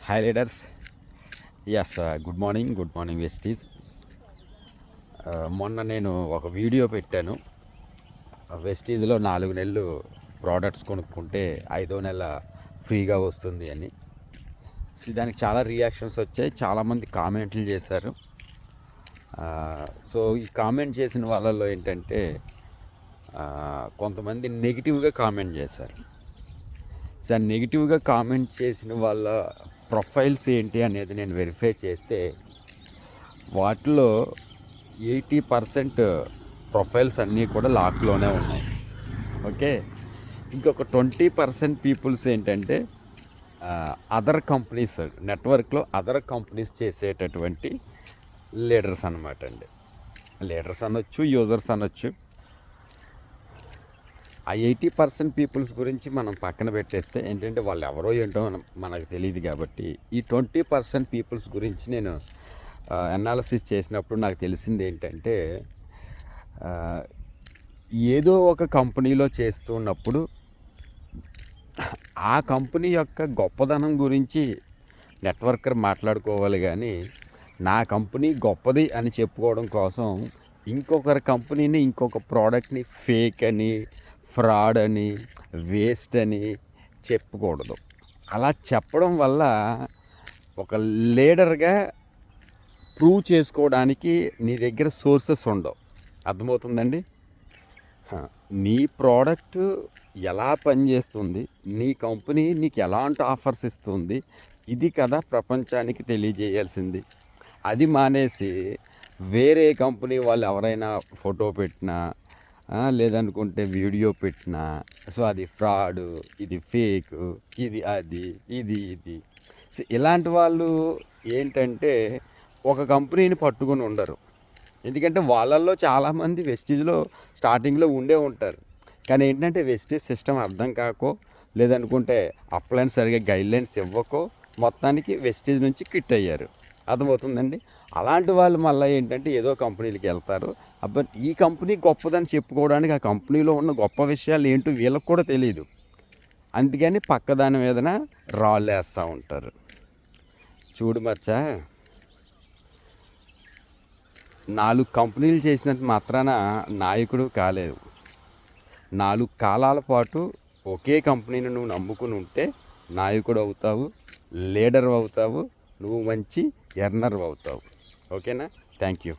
Hi leaders. Yes, good morning వెస్టీస్. మొన్న నేను ఒక వీడియో పెట్టాను. వెస్టీజ్లో 4 నెలలు ప్రోడక్ట్స్ కొనుక్కుంటే 5వ నెల ఫ్రీగా వస్తుంది అని. సో దానికి చాలా రియాక్షన్స్ వచ్చాయి, చాలామంది కామెంట్లు చేశారు. సో ఈ కామెంట్ చేసిన వాళ్ళలో ఏంటంటే కొంతమంది నెగిటివ్గా కామెంట్ చేశారు. సో నెగిటివ్గా కామెంట్ చేసిన వాళ్ళ ప్రొఫైల్స్ ఏంటి అనేది నేను వెరిఫై చేస్తే వాటిలో 80% ప్రొఫైల్స్ అన్నీ కూడా లాక్లోనే ఉన్నాయి. ఓకే, ఇంకొక 20% పీపుల్స్ ఏంటంటే అదర్ కంపెనీస్, నెట్వర్క్లో అదర్ కంపెనీస్ చేసేటటువంటి లీడర్స్ అన్నమాట అండి. లీడర్స్ అనొచ్చు, యూజర్స్ అనొచ్చు. ఆ 80% పీపుల్స్ గురించి మనం పక్కన పెట్టేస్తే ఏంటంటే వాళ్ళు ఎవరో ఏంటో మనకు తెలియదు. కాబట్టి ఈ 20% పీపుల్స్ గురించి నేను అనాలిసిస్ చేసినప్పుడు నాకు తెలిసింది ఏంటంటే ఏదో ఒక కంపెనీలో చేస్తున్నప్పుడు ఆ కంపెనీ యొక్క గొప్పదనం గురించి నెట్వర్కర్ మాట్లాడుకోవాలి, కానీ నా కంపెనీ గొప్పది అని చెప్పుకోవడం కోసం ఇంకొకరి కంపెనీని, ఇంకొక ప్రోడక్ట్ని ఫేక్ అని, ఫ్రాడ్ అని, వేస్ట్ అని చెప్పకూడదు. అలా చెప్పడం వల్ల ఒక లీడర్గా ప్రూవ్ చేసుకోవడానికి నీ దగ్గర సోర్సెస్ ఉండవు. అర్థమవుతుందండి? నీ ప్రోడక్ట్ ఎలా పనిచేస్తుంది, నీ కంపెనీ నీకు ఎలాంటి ఆఫర్స్ ఇస్తుంది, ఇది కదా ప్రపంచానికి తెలియజేయాల్సింది. అది మానేసి వేరే కంపెనీ వాళ్ళు ఎవరైనా ఫోటో పెట్టినా లేదనుకుంటే వీడియో పెట్టినా సో అది ఫ్రాడ్, ఇది ఫేక్, ఇది అది, ఇది సో ఇలాంటి వాళ్ళు ఏంటంటే ఒక కంపెనీని పట్టుకొని ఉండరు. ఎందుకంటే వాళ్ళల్లో చాలామంది వెస్టీజ్లో స్టార్టింగ్లో ఉండే ఉంటారు. కానీ ఏంటంటే వెస్టీజ్ సిస్టమ్ అర్థం కాకో లేదనుకుంటే అప్లైన్స్ సరిగా గైడ్లైన్స్ ఇవ్వకో మొత్తానికి వెస్టీజ్ నుంచి క్విట్ అయ్యారు. అర్థమవుతుందండి? అలాంటి వాళ్ళు మళ్ళీ ఏంటంటే ఏదో కంపెనీలకి వెళ్తారు. అబ్బాయి ఈ కంపెనీ గొప్పదని చెప్పుకోవడానికి ఆ కంపెనీలో ఉన్న గొప్ప విషయాలు ఏంటో వీళ్ళకి కూడా తెలియదు. అందుకని పక్కదాని మీదన రాళ్ళు వేస్తూ ఉంటారు. చూడు మచ్చా, 4 కంపెనీలు చేసినంత మాత్రాన నాయకుడు కాలేదు. 4 కాలాల పాటు ఒకే కంపెనీని నువ్వు నమ్ముకుని ఉంటే నాయకుడు అవుతావు, లీడర్ అవుతావు, నువ్వు మంచి ఎర్నర్ అవుతావు. ఓకేనా? Thank you.